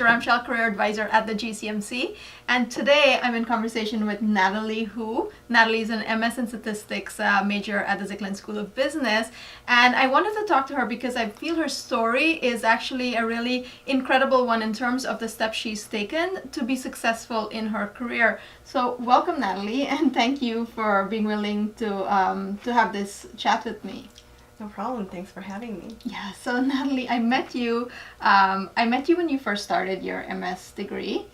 Ramshal Career Advisor at the GCMC. And today I'm in conversation with Natalie Hu. Natalie is an MS in Statistics major at the Zicklin School of Business. And I wanted to talk to her because I feel her story is actually a really incredible one in terms of the steps she's taken to be successful in her career. So welcome, Natalie, and thank you for being willing to have this chat with me. No problem. Thanks for having me. Yeah. So Natalie, I met you when you first started your MS degree,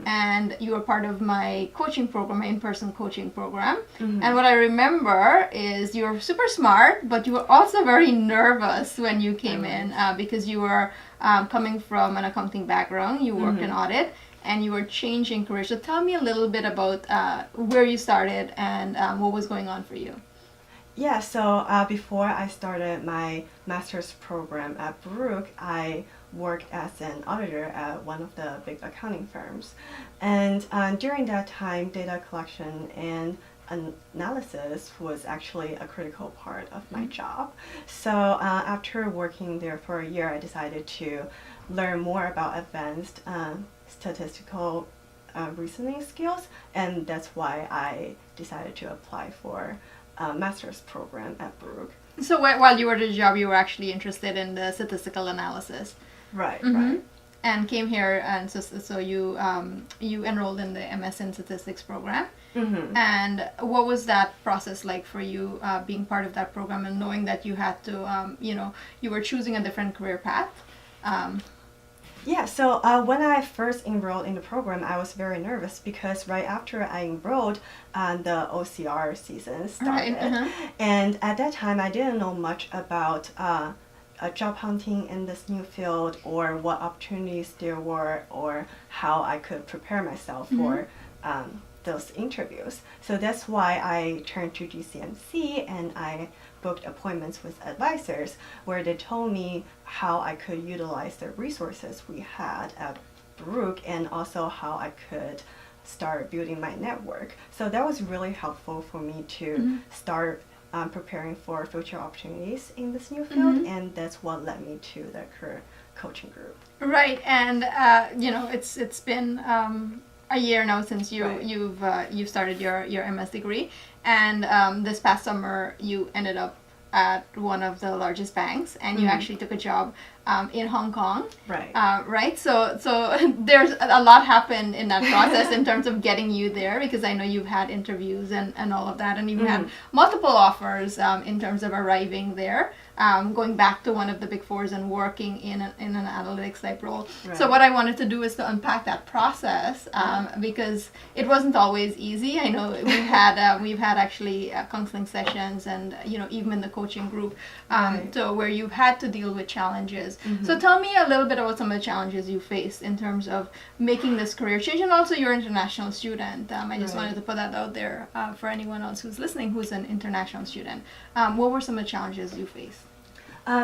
and you were part of my coaching program, my in-person coaching program. And what I remember is you were super smart, but you were also very nervous when you came in because you were coming from an accounting background. You worked in audit, and you were changing careers. So tell me a little bit about where you started and what was going on for you. Yeah, so before I started my master's program at Baruch, I worked as an auditor at one of the big accounting firms. And during that time, data collection and analysis was actually a critical part of my job. So after working there for a year, I decided to learn more about advanced statistical reasoning skills, and that's why I decided to apply for master's program at Baruch. So while you were at the job, you were actually interested in the statistical analysis. Right, right. And came here, and so you enrolled in the MS in Statistics program. And what was that process like for you, being part of that program and knowing that you had to, you were choosing a different career path? Yeah, so when I first enrolled in the program, I was very nervous because right after I enrolled, the OCR season started. Right, And at that time, I didn't know much about job hunting in this new field or what opportunities there were or how I could prepare myself for those interviews. So that's why I turned to GCMC and I booked appointments with advisors where they told me how I could utilize the resources we had at Baruch and also how I could start building my network. So that was really helpful for me to start preparing for future opportunities in this new field, and that's what led me to the career coaching group. Right, and it's been a year now since you've started your MS degree, and this past summer you ended up at one of the largest banks, and you actually took a job in Hong Kong. Right. Right. So there's a lot happened in that process in terms of getting you there, because I know you've had interviews and all of that, and you've had multiple offers in terms of arriving there. Going back to one of the big fours and working in an analytics type role. Right. So what I wanted to do is to unpack that process because it wasn't always easy. I know we've had actually counseling sessions and even in the coaching group, so where you've had to deal with challenges. So tell me a little bit about some of the challenges you faced in terms of making this career change, and also you're an international student. I just wanted to put that out there for anyone else who's listening who's an international student. What were some of the challenges you faced?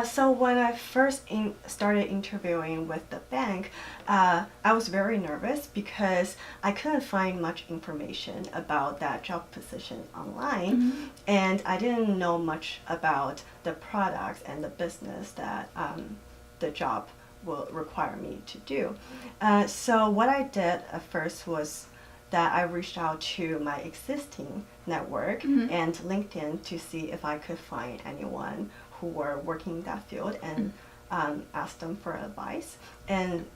So when I first started interviewing with the bank, I was very nervous because I couldn't find much information about that job position online, and I didn't know much about the products and the business that the job will require me to do. So what I did at first was that I reached out to my existing network and LinkedIn to see if I could find anyone who were working in that field and asked them for advice. And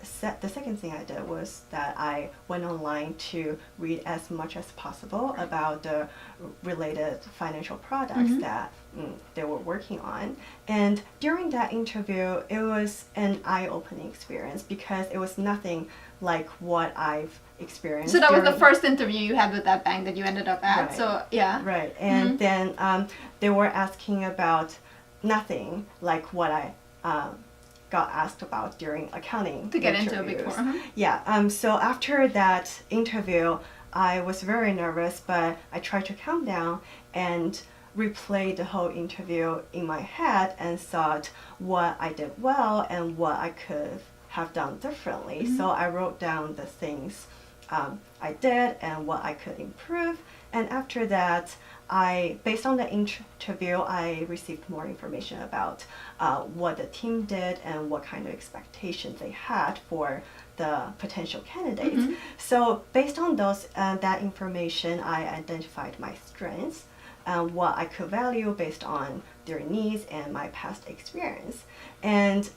the second thing I did was that I went online to read as much as possible about the related financial products that they were working on. And during that interview, it was an eye-opening experience because it was nothing like what I've experienced. So that was the first interview you had with that bank that you ended up at. Right. So yeah. Right. And then they were asking about nothing like what I got asked about during accounting to get interviews. into a big four. Yeah. So after that interview, I was very nervous, but I tried to calm down and replay the whole interview in my head and thought what I did well and what I could have done differently. So I wrote down the things I did and what I could improve. And after that, based on the interview, I received more information about what the team did and what kind of expectations they had for the potential candidates. So based on that information, I identified my strengths and what I could value based on their needs and my past experience. And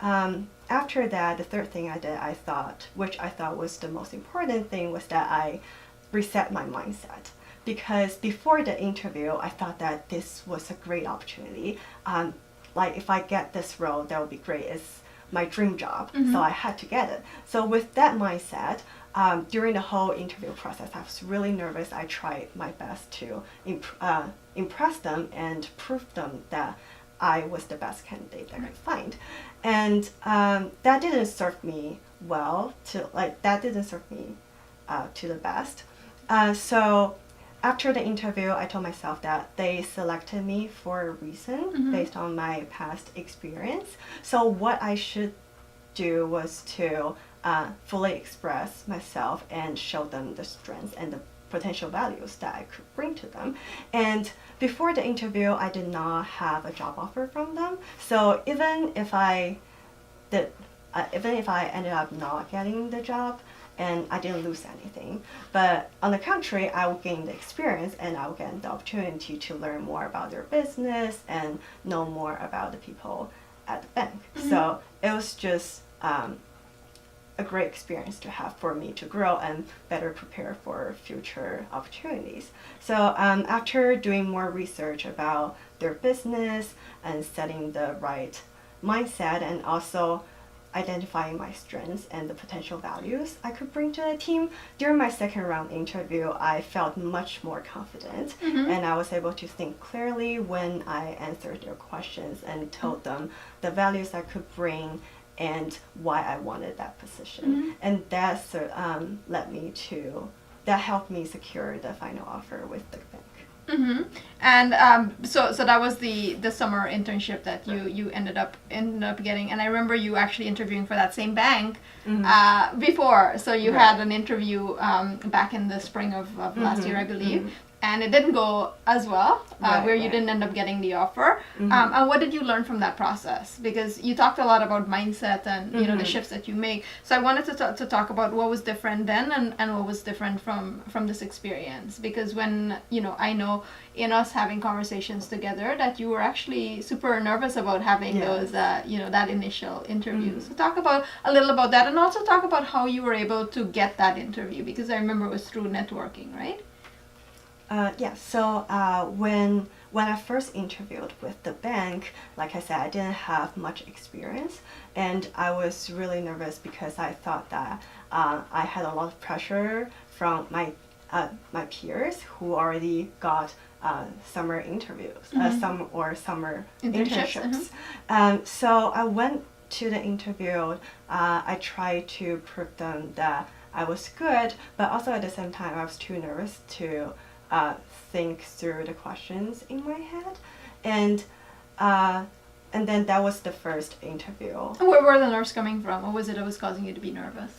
after that, the third thing I did, which I thought was the most important thing, was that I reset my mindset. Because before the interview, I thought that this was a great opportunity. Like if I get this role, that would be great. It's my dream job, so I had to get it. So with that mindset, during the whole interview process, I was really nervous. I tried my best to impress them and prove them that I was the best candidate I could find. And that didn't serve me well. That didn't serve me to the best. So after the interview, I told myself that they selected me for a reason based on my past experience. So what I should do was to fully express myself and show them the strengths and the potential values that I could bring to them. And before the interview, I did not have a job offer from them. So even if I ended up not getting the job, and I didn't lose anything. But on the contrary, I would gain the experience and I would get the opportunity to learn more about their business and know more about the people at the bank. So it was just a great experience to have for me to grow and better prepare for future opportunities. So after doing more research about their business and setting the right mindset and also identifying my strengths and the potential values I could bring to the team, during my second round interview, I felt much more confident and I was able to think clearly when I answered their questions and told them the values I could bring and why I wanted that position. And that helped me secure the final offer with the bank. And so that was the summer internship that you ended up getting, and I remember you actually interviewing for that same bank before. So you had an interview back in the spring of last year, I believe. And it didn't go as well, you didn't end up getting the offer. And what did you learn from that process? Because you talked a lot about mindset and you know the shifts that you make. So I wanted to talk about what was different then and what was different from this experience. Because when I know in us having conversations together that you were actually super nervous about having those that initial interview. So talk a little about that, and also talk about how you were able to get that interview, because I remember it was through networking, right? So when I first interviewed with the bank, like I said, I didn't have much experience, and I was really nervous because I thought that I had a lot of pressure from my peers who already got summer interviews, summer internships. So I went to the interview. I tried to prove them that I was good, but also at the same time I was too nervous to think through the questions in my head, and then that was the first interview. Where were the nerves coming from? What was it that was causing you to be nervous?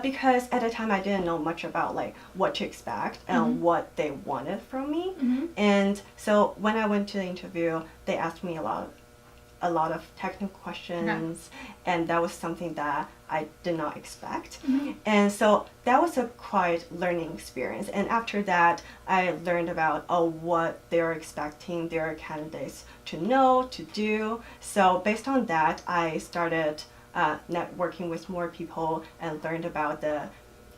Because at the time I didn't know much about what to expect and what they wanted from me, and so when I went to the interview, they asked me a lot of technical questions, and that was something that I did not expect. And so that was a quite learning experience. And after that, I learned about what they're expecting their candidates to know, to do. So based on that, I started networking with more people and learned about the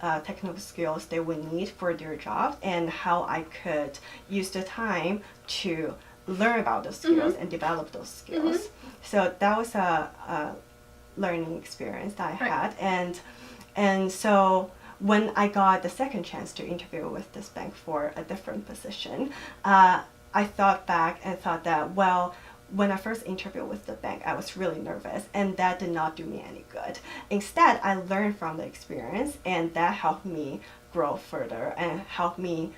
technical skills they would need for their jobs and how I could use the time to learn about those skills and develop those skills. So that was a learning experience that I had, and so when I got the second chance to interview with this bank for a different position, I thought back and thought that, well, when I first interviewed with the bank, I was really nervous, and that did not do me any good. Instead, I learned from the experience, and that helped me grow further and helped me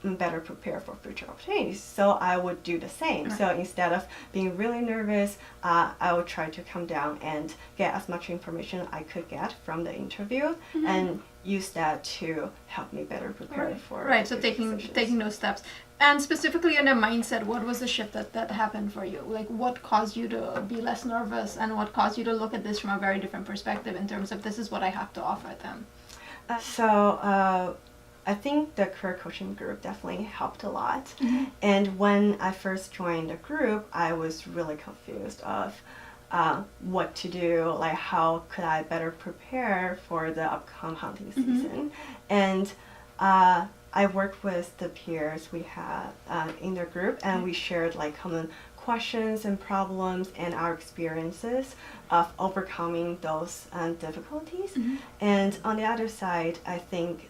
better prepare for future opportunities. So I would do the same. Right. So instead of being really nervous, I would try to come down and get as much information I could get from the interview and use that to help me better prepare for right. So positions. taking those steps. And specifically in the mindset, what was the shift that happened for you? Like, what caused you to be less nervous, and what caused you to look at this from a very different perspective in terms of this is what I have to offer them? I think the career coaching group definitely helped a lot. And when I first joined the group, I was really confused of what to do, like how could I better prepare for the upcoming hunting season. And I worked with the peers we had in the group, and we shared like common questions and problems and our experiences of overcoming those difficulties. And on the other side, I think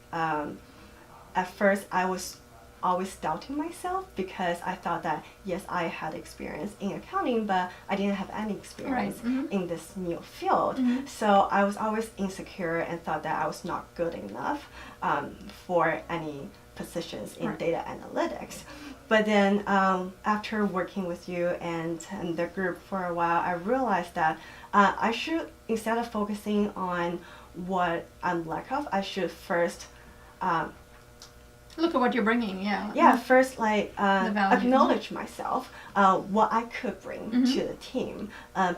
at first I was always doubting myself because I thought that yes, I had experience in accounting, but I didn't have any experience in this new field. So I was always insecure and thought that I was not good enough for any positions in data analytics. But then after working with you and the group for a while, I realized that I should, instead of focusing on what I'm lack of, I should first look at what you're bringing. First like acknowledge myself, what I could bring to the team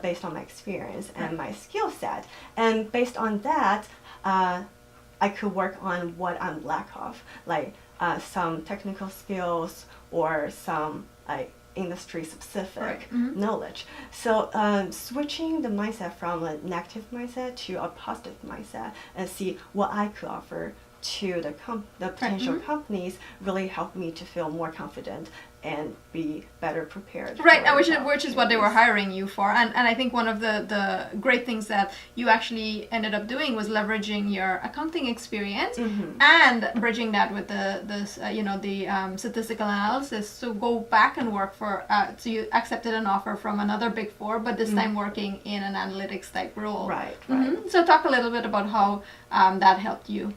based on my experience and my skill set, and based on that I could work on what I'm lack of, like some technical skills or some like industry specific knowledge. So switching the mindset from a negative mindset to a positive mindset and see what I could offer to the potential companies really helped me to feel more confident and be better prepared. Right, and which is what they were hiring you for. And I think one of the great things that you actually ended up doing was leveraging your accounting experience and bridging that with the statistical analysis. So go back and work for, so you accepted an offer from another Big Four, but this time working in an analytics type role. Right. So talk a little bit about how that helped you.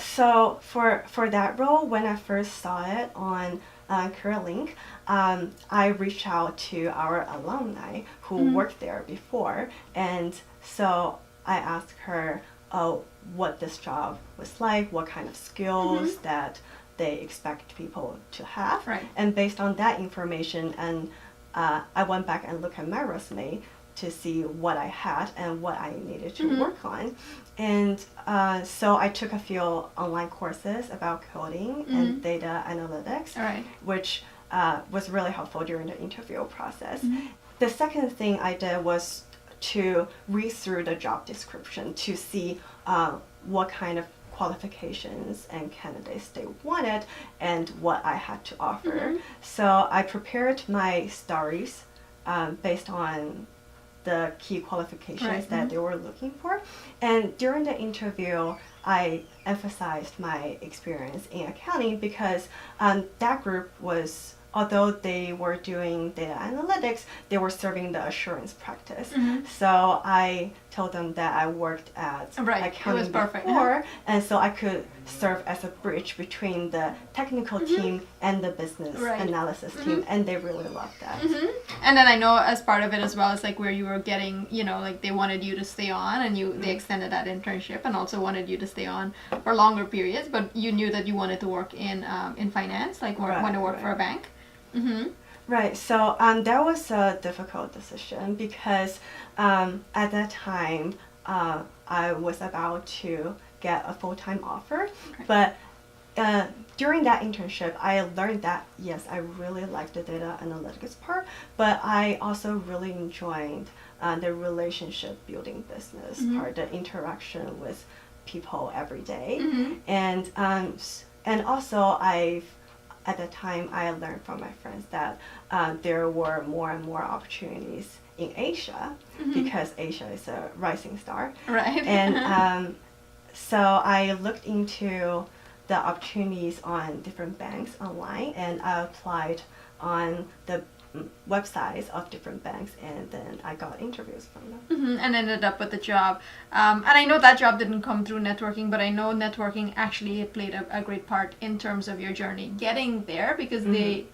So for that role, when I first saw it on CareerLink, I reached out to our alumni who worked there before, and so I asked her what this job was like, what kind of skills that they expect people to have, and based on that information, and I went back and looked at my resume to see what I had and what I needed to work on. And so I took a few online courses about coding and data analytics, which was really helpful during the interview process. The second thing I did was to read through the job description to see what kind of qualifications and candidates they wanted and what I had to offer. So I prepared my stories based on the key qualifications that they were looking for. And during the interview, I emphasized my experience in accounting because that group was, although they were doing data analytics, they were serving the assurance practice. So I told them that I worked at accounting before, and so I could serve as a bridge between the technical team and the business analysis team, and they really loved that. And then I know as part of it as well, it's like where you were getting, like they wanted you to stay on, and they extended that internship and also wanted you to stay on for longer periods, but you knew that you wanted to work in finance, like want to work for a bank. Right, so that was a difficult decision because at that time I was about to get a full-time offer, but during that internship I learned that yes, I really liked the data analytics part, but I also really enjoyed the relationship building business part, the interaction with people every day, and also at the time, I learned from my friends that there were more and more opportunities in Asia because Asia is a rising star. And so I looked into the opportunities on different banks online, and I applied on the websites of different banks, and then I got interviews from them. And ended up with the job. And I know that job didn't come through networking, but I know networking actually played a great part in terms of your journey getting there, because the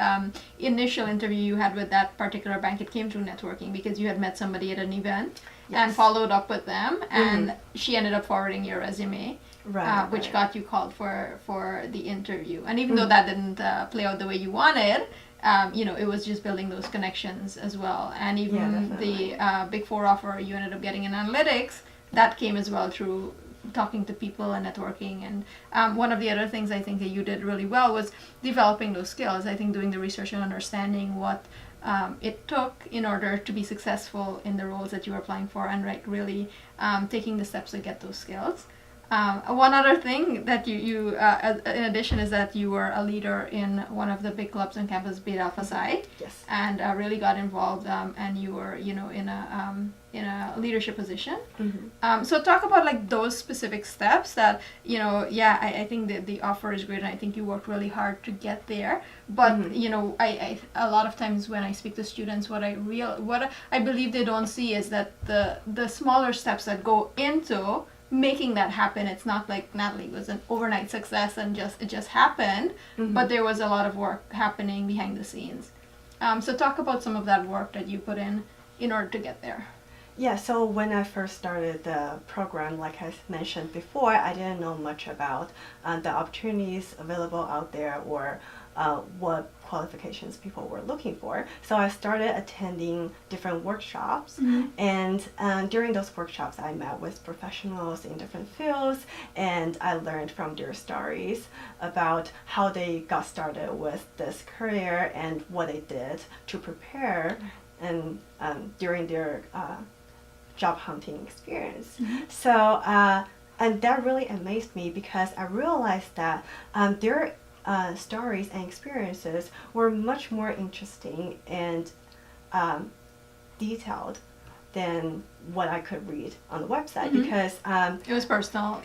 initial interview you had with that particular bank, it came through networking because you had met somebody at an event and followed up with them, and she ended up forwarding your resume. Right, which right. got you called for the interview. And even though that didn't play out the way you wanted, it was just building those connections as well. And even definitely. the Big Four offer you ended up getting in analytics, that came as well through talking to people and networking. And one of the other things I think that you did really well was developing those skills. I think doing the research and understanding what it took in order to be successful in the roles that you were applying for, and really taking the steps to get those skills. One other thing that you in addition, is that you were a leader in one of the big clubs on campus, Beta Alpha Psi, Yes. and really got involved, and you were in a leadership position. So talk about like those specific steps that I think the offer is great, and I think you worked really hard to get there. But I a lot of times when I speak to students, what I believe they don't see is that the smaller steps that go into making that happen. It's not like Natalie was an overnight success and it just happened, but there was a lot of work happening behind the scenes. So talk about some of that work that you put in order to get there. Yeah, so when I first started the program, like I mentioned before, I didn't know much about the opportunities available out there, or what qualifications people were looking for. So I started attending different workshops, and during those workshops I met with professionals in different fields, and I learned from their stories about how they got started with this career and what they did to prepare and during their job hunting experience. So and that really amazed me, because I realized that their stories and experiences were much more interesting and detailed than what I could read on the website, because it was personal.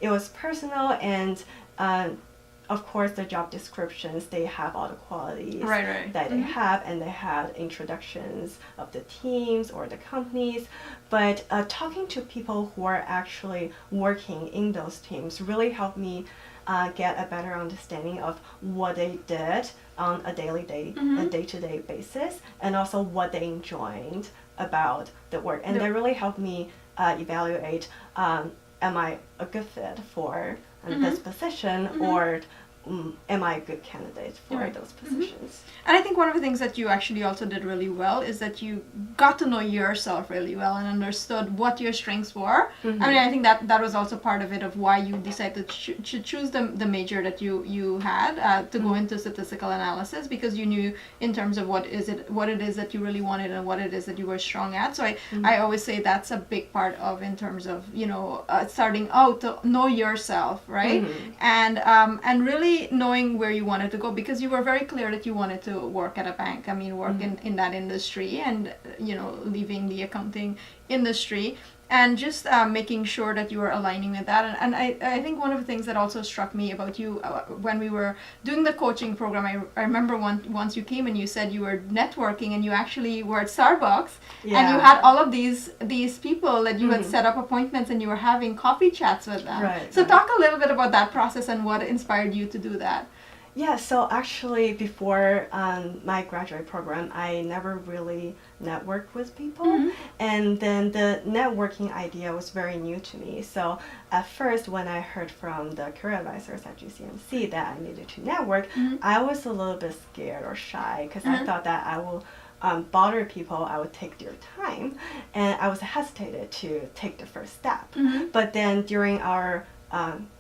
it was personal, and of course the job descriptions, they have all the qualities that they have, and they had introductions of the teams or the companies. But talking to people who are actually working in those teams really helped me get a better understanding of what they did on a day-to-day basis, and also what they enjoyed about the work. And that really helped me evaluate, am I a good fit for this position, or am I a good candidate for those positions? And I think one of the things that you actually also did really well is that you got to know yourself really well and understood what your strengths were. I mean, I think that was also part of it, of why you decided to choose the major that you had to go into statistical analysis, because you knew in terms of what it is that you really wanted and what it is that you were strong at. So I always say that's a big part of, in terms of starting out, to know yourself, right? And really knowing where you wanted to go, because you were very clear that you wanted to work at a bank. I mean, work in that industry, and leaving the accounting industry, and just making sure that you were aligning with that. And I think one of the things that also struck me about you when we were doing the coaching program, I remember once you came and you said you were networking, and you actually were at Starbucks, and you had all of these people that you had set up appointments, and you were having coffee chats with them. So talk a little bit about that process and what inspired you to do that. Yeah, so actually before my graduate program, I never really networked with people. And then the networking idea was very new to me. So at first, when I heard from the career advisors at GCMC that I needed to network, I was a little bit scared or shy, because I thought that I will bother people, I would take their time, and I was hesitated to take the first step. But then during our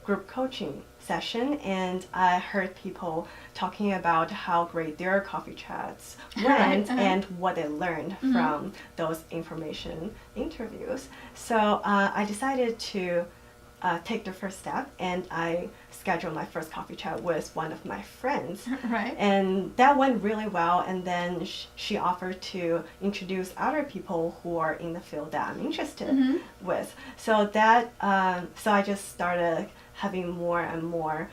group coaching session, and I heard people talking about how great their coffee chats went, and what they learned from those information interviews. So I decided to take the first step, and I scheduled my first coffee chat with one of my friends. And that went really well, and then she offered to introduce other people who are in the field that I'm interested with. So that so I just started having more and more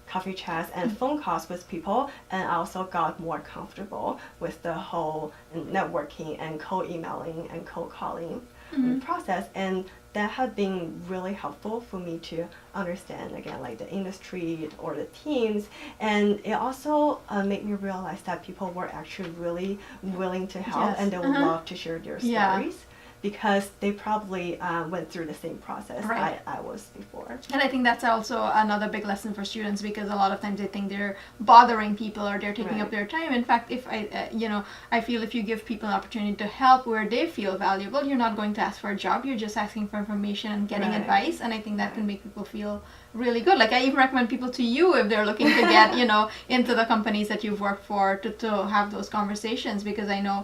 coffee chats and phone calls with people, and I also got more comfortable with the whole networking and co-emailing and co-calling process. And that had been really helpful for me to understand, again, like the industry or the teams. And it also made me realize that people were actually really willing to help, and they would love to share their stories. because they probably went through the same process Right. I was before. And I think that's also another big lesson for students, because a lot of times they think they're bothering people or they're taking up Right. their time. In fact, if I feel if you give people an opportunity to help where they feel valuable, you're not going to ask for a job. You're just asking for information and getting Right. advice. And I think that can make people feel really good. Like, I even recommend people to you if they're looking to get, into the companies that you've worked for, to have those conversations, because I know,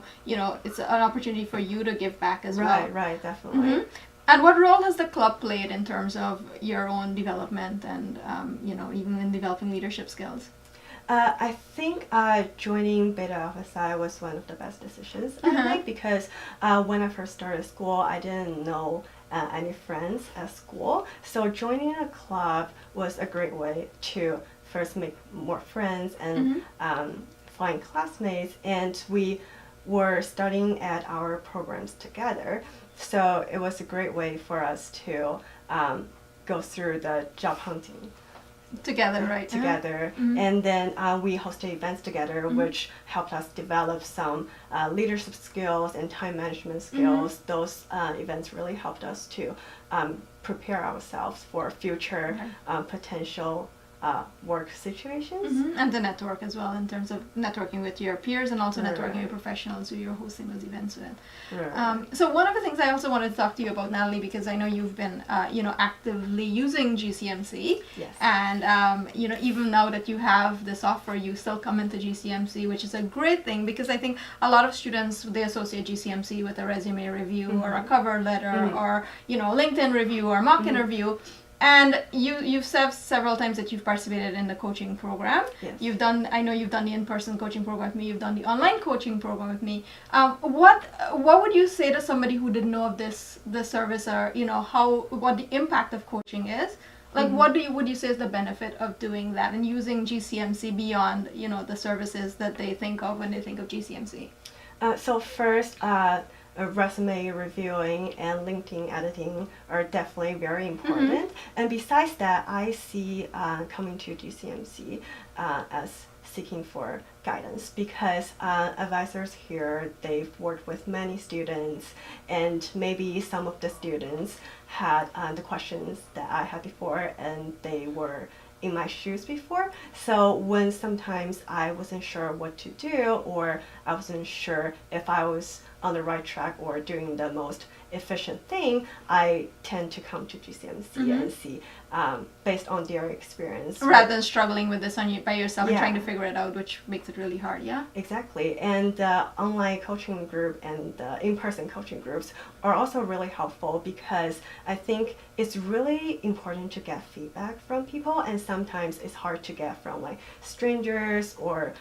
it's an opportunity for you to give back as well. Right, definitely. Mhm. And what role has the club played in terms of your own development and, even in developing leadership skills? I think joining Beta Alpha Psi was one of the best decisions I Uh-huh. made, because when I first started school, I didn't know any friends at school. So joining a club was a great way to first make more friends and find classmates. And we were studying at our programs together. So it was a great way for us to go through the job hunting Together, right? together. Mhm. And then we hosted events together, which helped us develop some leadership skills and time management skills. Those events really helped us to prepare ourselves for future potential work situations. And the network as well, in terms of networking with your peers and also networking Right. with professionals who you're hosting those events with. Right. So one of the things I also wanted to talk to you about, Natalie, because I know you've been, actively using GCMC. Yes. And, even now that you have this offer, you still come into GCMC, which is a great thing, because I think a lot of students, they associate GCMC with a resume review or a cover letter or, LinkedIn review or mock interview. And you've said several times that you've participated in the coaching program. Yes. I know you've done the in-person coaching program with me. You've done the online coaching program with me. What would you say to somebody who didn't know of this service, or what the impact of coaching is? Like, what would you say is the benefit of doing that and using GCMC beyond the services that they think of when they think of GCMC? So first, resume reviewing and LinkedIn editing are definitely very important. And besides that, I see coming to GCMC as seeking for guidance, because advisors here, they've worked with many students, and maybe some of the students had the questions that I had before, and they were in my shoes before. So when sometimes I wasn't sure what to do, or I wasn't sure if I was on the right track or doing the most efficient thing, I tend to come to GCMC and see, based on their experience. Rather than struggling with this by yourself and Yeah. trying to figure it out, which makes it really hard, yeah? Exactly. And the online coaching group and the in-person coaching groups are also really helpful, because I think it's really important to get feedback from people, and sometimes it's hard to get from like strangers or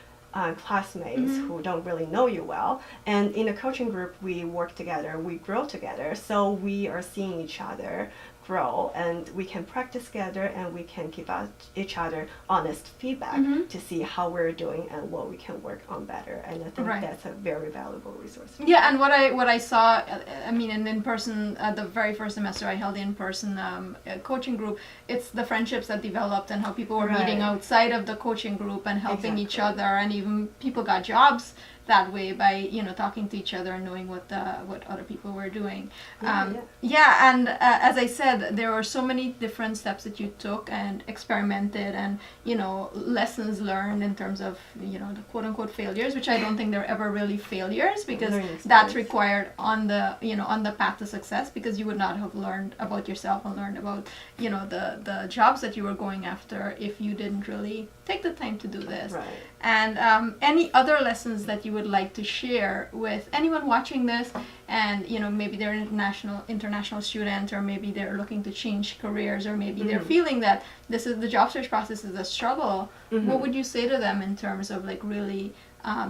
classmates who don't really know you well. And in a coaching group, we work together, we grow together, so we are seeing each other grow, and we can practice together, and we can give out each other honest feedback to see how we're doing and what we can work on better. And I think Right. that's a very valuable resource. Yeah, and what I saw, in person, the very first semester I held the in-person coaching group, it's the friendships that developed and how people were meeting Right. outside of the coaching group and helping each Exactly. other, and even people got jobs that way by talking to each other and knowing what other people were doing. And as I said, there were so many different steps that you took and experimented, and lessons learned in terms of the quote unquote failures, which I don't think they're ever really failures, because Learning that's experience. required on the on the path to success, because you would not have learned about yourself and learned about the jobs that you were going after if you didn't really take the time to do this. Right. And any other lessons that you would like to share with anyone watching this, and maybe they're an international student, or maybe they're looking to change careers, or maybe they're feeling that the job search process is a struggle. What would you say to them in terms of like really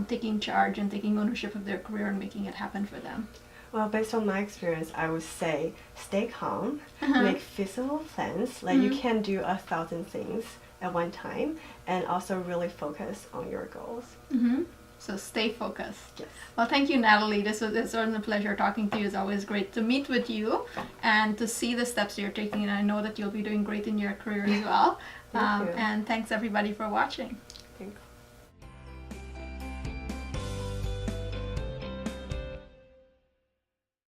taking charge and taking ownership of their career and making it happen for them? Well, based on my experience, I would say stay calm, make feasible plans. Like you can do 1,000 things at one time, and also really focus on your goals. So stay focused. Yes. Well, thank you, Natalie. It's certainly a pleasure talking to you. It's always great to meet with you and to see the steps you're taking. And I know that you'll be doing great in your career as well. Thank you. And thanks everybody for watching.